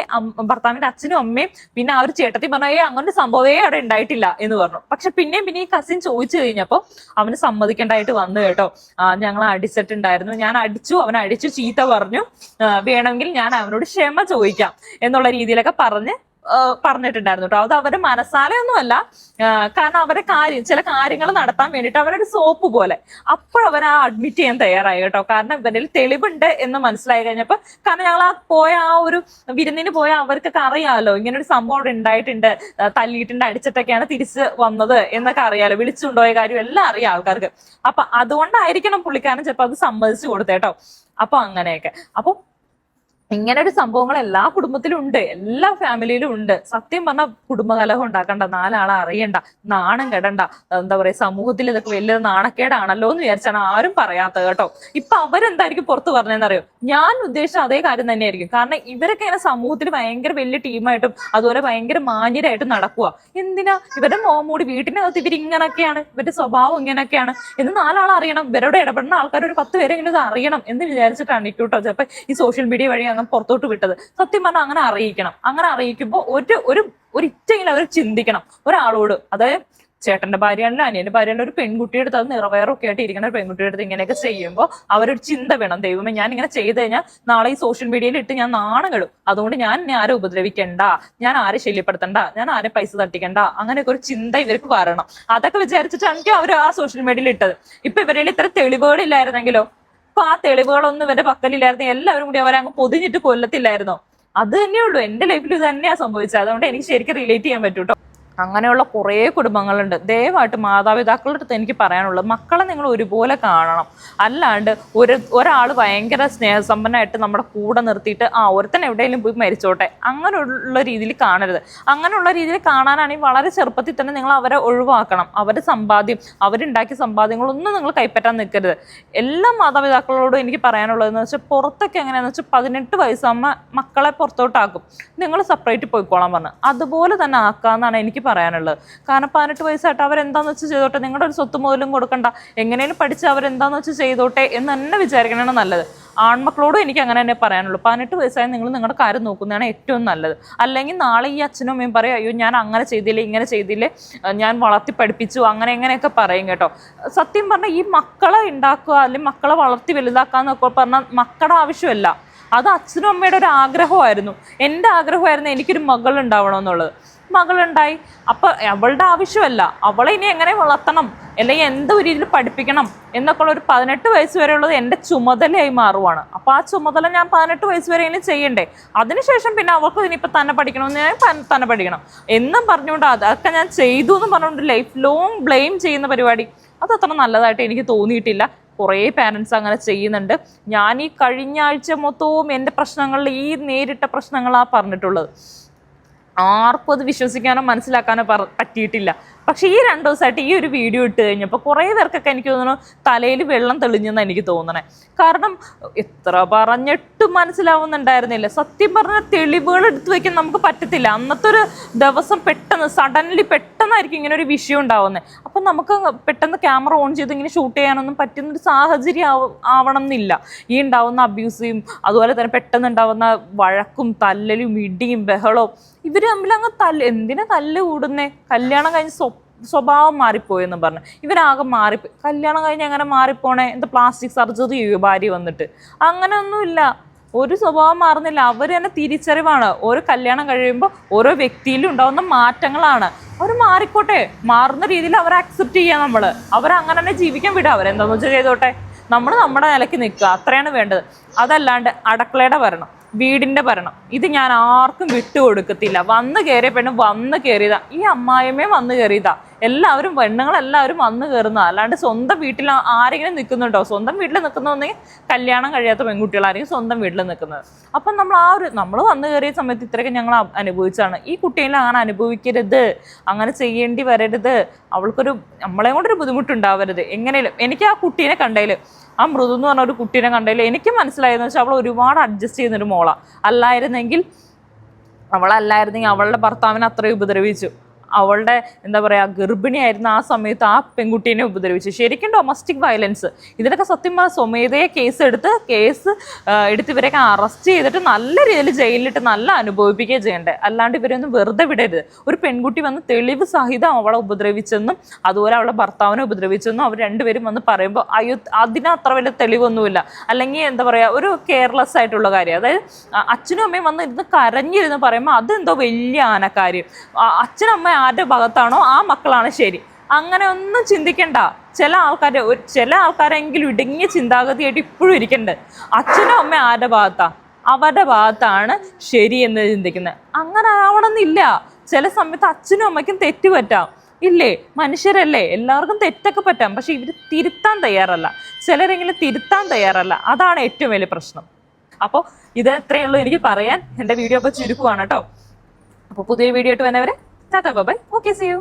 ഭർത്താവിന്റെ അച്ഛനും അമ്മയും പിന്നെ ആ ഒരു ചേട്ടത്തി പറഞ്ഞ അങ്ങനെ സംഭവമേ അവിടെ ഉണ്ടായിട്ടില്ല എന്ന് പറഞ്ഞു. പക്ഷെ പിന്നെയും ഈ കസിൻ ചോദിച്ചു കഴിഞ്ഞപ്പോ അവന് സമ്മതിക്കേണ്ടായിട്ട് വന്നു കേട്ടോ. ഞങ്ങൾ അടിച്ചിട്ടുണ്ടായിരുന്നു, ഞാൻ അടിച്ചു, അവൻ അടിച്ചു, ചീത്ത പറഞ്ഞു, വേണമെങ്കിൽ ഞാൻ അവനോട് ക്ഷമ ചോദിക്കാം എന്നുള്ള രീതിയിലൊക്കെ പറഞ്ഞിട്ടുണ്ടായിരുന്നു കേട്ടോ. അത് അവരുടെ മനസ്സാലയൊന്നുമല്ല, കാരണം അവരുടെ ചില കാര്യങ്ങൾ നടത്താൻ വേണ്ടിയിട്ട് അവരൊരു സോപ്പ് പോലെ അപ്പോഴവൻ അഡ്മിറ്റ് ചെയ്യാൻ തയ്യാറായി കേട്ടോ. കാരണം ഇവരിൽ തെളിവുണ്ട് എന്ന് മനസ്സിലായി കഴിഞ്ഞപ്പോ, കാരണം ഞങ്ങൾ ആ ഒരു വിരുന്നിന് പോയ അവർക്കൊക്കെ അറിയാമല്ലോ ഇങ്ങനെ ഒരു സംഭവം അവിടെ ഉണ്ടായിട്ടുണ്ട്, തല്ലിയിട്ടുണ്ട്, അടിച്ചിട്ടൊക്കെയാണ് തിരിച്ച് വന്നത് എന്നൊക്കെ അറിയാലോ, വിളിച്ചുകൊണ്ടുപോയ കാര്യം എല്ലാം അറിയാം ആൾക്കാർക്ക്. അപ്പൊ അതുകൊണ്ടായിരിക്കണം പുള്ളിക്കാരൻ ചിലപ്പോൾ അത് സമ്മതിച്ചു കൊടുത്തേട്ടോ. അപ്പൊ അങ്ങനെയൊക്കെ. അപ്പൊ ഇങ്ങനെ ഒരു സംഭവങ്ങൾ എല്ലാ കുടുംബത്തിലും ഉണ്ട്, എല്ലാ ഫാമിലിയിലും ഉണ്ട്. സത്യം പറഞ്ഞാൽ കുടുംബകലഹം ഉണ്ടാക്കണ്ട, 4 ആളെ അറിയണ്ട, നാണം കെടണ്ട, എന്താ പറയാ, സമൂഹത്തിൽ ഇതൊക്കെ വലിയ നാണക്കേടാണല്ലോ എന്ന് വിചാരിച്ചാണ് ആരും പറയാത്തത് കേട്ടോ. ഇപ്പൊ അവരെന്തായിരിക്കും പുറത്ത് പറഞ്ഞതെന്നറിയോ? ഞാൻ ഉദ്ദേശിച്ച അതേ കാര്യം തന്നെയായിരിക്കും. കാരണം ഇവരൊക്കെ ഇങ്ങനെ സമൂഹത്തിൽ ഭയങ്കര വലിയ ടീമായിട്ടും അതുപോലെ ഭയങ്കര മാന്യരായിട്ടും നടക്കുക. എന്തിനാ ഇവരുടെ മോമൂടി വീട്ടിനകത്ത് ഇവരിങ്ങനൊക്കെയാണ്, ഇവരുടെ സ്വഭാവം ഇങ്ങനെയൊക്കെയാണ് എന്ന് 4 ആൾ അറിയണം. ഇവരോട് ഇടപെടുന്ന ആൾക്കാർ ഒരു 10 പേരെങ്കിലും ഇത് അറിയണം എന്ന് വിചാരിച്ചിട്ടാണ് കേട്ടോ ചിലപ്പോ ഈ സോഷ്യൽ മീഡിയ വഴി പുറത്തോട്ട് വിട്ടത്. സത്യം പറഞ്ഞാൽ അങ്ങനെ അറിയിക്കണം. അങ്ങനെ അറിയിക്കുമ്പോൾ ഒരു ഇറ്റെങ്കിലും അവർ ചിന്തിക്കണം ഒരാളോട്. അതായത് ചേട്ടന്റെ ഭാര്യയാണല്ലോ അനിയന്റെ ഭാര്യയാണല്ലോ ഒരു പെൺകുട്ടിയുടെ അടുത്ത് അത് നിറവേറൊക്കെ ആയിട്ട് ഇരിക്കുന്ന ഒരു പെൺകുട്ടിയുടെ അടുത്ത് ഇങ്ങനെയൊക്കെ ചെയ്യുമ്പോൾ അവരൊരു ചിന്ത വേണം, ദൈവമേ ഞാൻ ഇങ്ങനെ ചെയ്ത് കഴിഞ്ഞാൽ നാളെ ഈ സോഷ്യൽ മീഡിയയിൽ ഇട്ട് ഞാൻ നാണകളും, അതുകൊണ്ട് ഞാൻ ആരെ ഉപദ്രവിക്കണ്ട, ഞാൻ ആരെ ശല്യപ്പെടുത്തണ്ട, ഞാൻ ആരെ പൈസ തട്ടിക്കണ്ട, അങ്ങനെയൊക്കെ ഒരു ചിന്ത ഇവർക്ക് വരണം. അതൊക്കെ വിചാരിച്ചിട്ടാണെങ്കിൽ അവർ ആ സോഷ്യൽ മീഡിയയിൽ ഇട്ടത്. ഇപ്പൊ ഇവരുടെ ഇത്ര തെളിവുകളില്ലായിരുന്നെങ്കിലോ, അപ്പൊ ആ തെളിവുകളൊന്നും ഇവരുടെ പക്കലില്ലായിരുന്നു, എല്ലാവരും കൂടി അവരെ അങ്ങ് പൊതിഞ്ഞിട്ട് കൊല്ലത്തില്ലായിരുന്നോ? അത് തന്നെയുള്ളൂ. എന്റെ ലൈഫിൽ ഇത് തന്നെയാ സംഭവിച്ചത്. അതുകൊണ്ട് എനിക്ക് ശരിക്കും റിലേറ്റ് ചെയ്യാൻ പറ്റൂ കേട്ടോ. അങ്ങനെയുള്ള കുറേ കുടുംബങ്ങളുണ്ട്. ദയവായിട്ട് മാതാപിതാക്കളുടെ അടുത്ത് എനിക്ക് പറയാനുള്ളത്, മക്കളെ നിങ്ങൾ ഒരുപോലെ കാണണം. അല്ലാണ്ട് ഒരാൾ ഭയങ്കര സ്നേഹസമ്പന്നമായിട്ട് നമ്മുടെ കൂടെ നിർത്തിയിട്ട് ഒരുത്തൻ എവിടെയെങ്കിലും പോയി മരിച്ചോട്ടെ അങ്ങനെയുള്ള രീതിയിൽ കാണരുത്. അങ്ങനെയുള്ള രീതിയിൽ കാണാനാണെങ്കിൽ വളരെ ചെറുപ്പത്തിൽ തന്നെ നിങ്ങൾ അവരെ ഒഴിവാക്കണം. അവരുടെ സമ്പാദ്യം, അവരുണ്ടാക്കിയ സമ്പാദ്യങ്ങളൊന്നും നിങ്ങൾ കൈപ്പറ്റാൻ നിൽക്കരുത്. എല്ലാ മാതാപിതാക്കളോടും എനിക്ക് പറയാനുള്ളതെന്ന് വെച്ചാൽ, പുറത്തൊക്കെ എങ്ങനെയാണെന്ന് വെച്ചാൽ 18 വയസ്സാകുമ്പോൾ മക്കളെ പുറത്തോട്ടാക്കും, നിങ്ങൾ സെപ്പറേറ്റ് പോയിക്കോളാൻ പറഞ്ഞു. അതുപോലെ തന്നെ ആക്കാമെന്നാണ് എനിക്ക് പറയാനുള്ളത്. കാരണം 18 വയസ്സായിട്ട് അവരെന്താന്ന് വെച്ച് ചെയ്തോട്ടെ, നിങ്ങളുടെ ഒരു സ്വത്ത് മുതലും കൊടുക്കണ്ട, എങ്ങനെയും പഠിച്ച് അവരെന്താന്ന് വെച്ച് ചെയ്തോട്ടെ എന്ന് തന്നെ വിചാരിക്കണതാണ് നല്ലത്. ആൺമക്കളോടും എനിക്ക് അങ്ങനെ തന്നെ പറയാനുള്ളൂ. 18 വയസ്സായി നിങ്ങൾ നിങ്ങളുടെ കാര്യം നോക്കുന്നതാണ് ഏറ്റവും നല്ലത്. അല്ലെങ്കിൽ നാളെ ഈ അച്ഛനും അമ്മയും പറയും, അയ്യോ ഞാൻ അങ്ങനെ ചെയ്തില്ലേ, ഇങ്ങനെ ചെയ്തില്ലേ, ഞാൻ വളർത്തി പഠിപ്പിച്ചു, അങ്ങനെ എങ്ങനെയൊക്കെ പറയും കേട്ടോ. സത്യം പറഞ്ഞാൽ ഈ മക്കളെ ഉണ്ടാക്കുക അല്ലെങ്കിൽ മക്കളെ വളർത്തി വലുതാക്കുക എന്നൊക്കെ പറഞ്ഞാൽ മക്കളുടെ ആവശ്യമല്ല, അത് അച്ഛനും അമ്മയുടെ ഒരു ആഗ്രഹമായിരുന്നു. എൻ്റെ ആഗ്രഹമായിരുന്നു എനിക്കൊരു മകൾ ഉണ്ടാവണമെന്നുള്ളത്. മകളുണ്ടായി. അപ്പൊ അവളുടെ ആവശ്യമല്ല, അവളെ ഇനി എങ്ങനെ വളർത്തണം അല്ലെങ്കിൽ എന്ത് രീതിയിൽ പഠിപ്പിക്കണം എന്നൊക്കെ ഉള്ള ഒരു 18 വയസ്സ് വരെ ഉള്ളത് എൻ്റെ ചുമതലയായി മാറുവാണ്. അപ്പൊ ആ ചുമതല ഞാൻ 18 വയസ്സ് വരെ ഇനി ചെയ്യണ്ടേ. അതിനുശേഷം പിന്നെ അവൾക്ക് ഇനിയിപ്പോൾ തന്നെ പഠിക്കണമെന്ന് ഞാൻ തന്നെ പഠിക്കണം എന്നും പറഞ്ഞുകൊണ്ട് അതൊക്കെ ഞാൻ ചെയ്തു എന്ന് പറഞ്ഞുകൊണ്ട് ലൈഫ് ലോങ് ബ്ലെയിം ചെയ്യുന്ന പരിപാടി അതത്ര നല്ലതായിട്ട് എനിക്ക് തോന്നിയിട്ടില്ല. കുറേ പാരൻസ് അങ്ങനെ ചെയ്യുന്നുണ്ട്. ഞാൻ ഈ കഴിഞ്ഞ ആഴ്ച മൊത്തവും എൻ്റെ പ്രശ്നങ്ങളിൽ ഈ നേരിട്ട പ്രശ്നങ്ങളാണ് പറഞ്ഞിട്ടുള്ളത്. ആർക്കും അത് വിശ്വസിക്കാനോ മനസ്സിലാക്കാനോ പറ്റിയിട്ടില്ല. പക്ഷെ ഈ 2 ദിവസമായിട്ട് ഈ ഒരു വീഡിയോ ഇട്ട് കഴിഞ്ഞപ്പോൾ കുറേ പേർക്കൊക്കെ എനിക്ക് തോന്നുന്നു തലയിൽ വെള്ളം തെളിഞ്ഞെന്ന് എനിക്ക് തോന്നണേ. കാരണം എത്ര പറഞ്ഞിട്ടും മനസ്സിലാവുന്നുണ്ടായിരുന്നില്ല. സത്യം പറഞ്ഞാൽ തെളിവുകൾ എടുത്തു വയ്ക്കാൻ നമുക്ക് പറ്റത്തില്ല. അന്നത്തെ ഒരു ദിവസം പെട്ടെന്ന് സഡൻലി പെട്ടെന്നായിരിക്കും ഇങ്ങനെ ഒരു വിഷയം ഉണ്ടാവുന്നത്. അപ്പം നമുക്ക് പെട്ടെന്ന് ക്യാമറ ഓൺ ചെയ്ത് ഇങ്ങനെ ഷൂട്ട് ചെയ്യാനൊന്നും പറ്റുന്നൊരു സാഹചര്യം ആവണം എന്നില്ല. ഈ ഉണ്ടാവുന്ന അബ്യൂസും അതുപോലെ തന്നെ പെട്ടെന്ന് ഉണ്ടാവുന്ന വഴക്കും തല്ലലും ഇടിയും ബഹളവും ഇവർ തമ്മിൽ അങ്ങ് എന്തിനാ തല്ല് കൂടുന്നേ? കല്യാണം കഴിഞ്ഞ് സ്വഭാവം മാറിപ്പോയെന്ന് പറഞ്ഞു. ഇവരാകെ മാറിപ്പോയി. കല്യാണം കഴിഞ്ഞ് അങ്ങനെ മാറിപ്പോണേ? എന്താ പ്ലാസ്റ്റിക് സർജറി ചെയ്യുമോ ഭാര്യ വന്നിട്ട്? അങ്ങനെയൊന്നുമില്ല. ഒരു സ്വഭാവം മാറുന്നില്ല. അവർ തന്നെ തിരിച്ചറിവാണ്. ഓരോ കല്യാണം കഴിയുമ്പോൾ ഓരോ വ്യക്തിയിലും ഉണ്ടാവുന്ന മാറ്റങ്ങളാണ്. അവർ മാറിക്കോട്ടെ, മാറുന്ന രീതിയിൽ അവരെ അക്സെപ്റ്റ് ചെയ്യാം. അവരങ്ങനെ തന്നെ ജീവിക്കാൻ വിടുക. അവരെന്താണെന്ന് വെച്ചാൽ ചെയ്തോട്ടെ. നമ്മൾ നമ്മുടെ നിലയ്ക്ക് നിൽക്കുക, അത്രയാണ് വേണ്ടത്. അതല്ലാണ്ട് അടുക്കളയുടെ ഭരണം, വീടിൻ്റെ ഭരണം ഇത് ഞാൻ ആർക്കും വിട്ടുകൊടുക്കത്തില്ല. വന്ന് കയറിയ പെണ്ണ് വന്ന് കയറിയതാ, ഈ അമ്മായിമ്മയും വന്ന് കയറിയതാ, എല്ലാവരും പെണ്ണുങ്ങളെല്ലാവരും വന്ന് കയറുന്നതാ. അല്ലാണ്ട് സ്വന്തം വീട്ടിൽ ആരെങ്കിലും നിൽക്കുന്നുണ്ടോ? സ്വന്തം വീട്ടിൽ നിൽക്കുന്നതെങ്കിൽ കല്യാണം കഴിയാത്ത പെൺകുട്ടികളായിരിക്കും സ്വന്തം വീട്ടിൽ നിൽക്കുന്നത്. അപ്പം നമ്മൾ വന്ന് കയറിയ സമയത്ത് ഇത്രയൊക്കെ ഞങ്ങൾ അനുഭവിച്ചാണ്. ഈ കുട്ടീനെ അങ്ങനെ അനുഭവിക്കരുത്, അങ്ങനെ ചെയ്യേണ്ടി വരരുത്. നമ്മളെ കൊണ്ടൊരു ബുദ്ധിമുട്ടുണ്ടാവരുത്. എങ്ങനെയും എനിക്ക് ആ കുട്ടീനെ കണ്ടതിൽ, ആ മൃദു എന്ന് പറഞ്ഞ ഒരു കുട്ടീനെ കണ്ടതിൽ എനിക്ക് മനസ്സിലായെന്ന് വെച്ചാൽ അവൾ ഒരുപാട് അഡ്ജസ്റ്റ് ചെയ്യുന്നൊരു മോളാണ്. അവളല്ലായിരുന്നെങ്കിൽ അവളുടെ ഭർത്താവിനെ അത്രയും ഉപദ്രവിച്ചു. അവളുടെ എന്താ പറയുക, ഗർഭിണിയായിരുന്ന ആ സമയത്ത് ആ പെൺകുട്ടീനെ ഉപദ്രവിച്ചു. ശരിക്കും ഡൊമസ്റ്റിക് വയലൻസ്. ഇതിനൊക്കെ സത്യം പറഞ്ഞാൽ സ്വമേധയെ കേസ് എടുത്ത് ഇവരെയൊക്കെ അറസ്റ്റ് ചെയ്തിട്ട് നല്ല രീതിയിൽ ജയിലിലിട്ട് നല്ല അനുഭവിപ്പിക്കുകയും ചെയ്യണ്ടേ. അല്ലാണ്ട് ഇവരൊന്നും വെറുതെ വിടരുത്. ഒരു പെൺകുട്ടി വന്ന് തെളിവ് സഹിതം അവളെ ഉപദ്രവിച്ചെന്നും അതുപോലെ അവളെ ഭർത്താവിനെ ഉപദ്രവിച്ചെന്നും അവർ രണ്ടുപേരും വന്ന് പറയുമ്പോൾ അതിന് അത്ര വലിയ തെളിവൊന്നുമില്ല. അല്ലെങ്കിൽ എന്താ പറയുക, ഒരു കെയർലെസ് ആയിട്ടുള്ള കാര്യം. അതായത് അച്ഛനും അമ്മയും വന്ന് ഇരുന്ന് കരഞ്ഞിരുന്ന് പറയുമ്പോൾ അതെന്തോ വലിയ ആനക്കാര്യം. അച്ഛനും അമ്മ ആരുടെ ഭാഗത്താണോ ആ മക്കളാണ് ശരി. അങ്ങനെ ഒന്നും ചിന്തിക്കണ്ട. ചില ആൾക്കാരെങ്കിലും ഇടുങ്ങിയ ചിന്താഗതിയായിട്ട് ഇപ്പോഴും ഇരിക്കണ്ട്. അച്ഛനും അമ്മ ആരുടെ ഭാഗത്താ, അവരുടെ ഭാഗത്താണ് ശരി എന്ന് ചിന്തിക്കുന്നത്. അങ്ങനെ ആവണമെന്നില്ല. ചില സമയത്ത് അച്ഛനും അമ്മയ്ക്കും തെറ്റ് പറ്റാം, ഇല്ലേ? മനുഷ്യരല്ലേ, എല്ലാവർക്കും തെറ്റൊക്കെ പറ്റാം. പക്ഷെ ഇവർ തിരുത്താൻ തയ്യാറല്ല. ചിലരെങ്കിലും തിരുത്താൻ തയ്യാറല്ല. അതാണ് ഏറ്റവും വലിയ പ്രശ്നം. അപ്പോൾ ഇത് എത്രയേ ഉള്ളൂ എനിക്ക് പറയാൻ. എൻ്റെ വീഡിയോ അപ്പോൾ ചുരുക്കുവാണ് കേട്ടോ. അപ്പോൾ പുതിയ വീഡിയോ ആയിട്ട് വന്നവരെ tata bye. Okay, see U.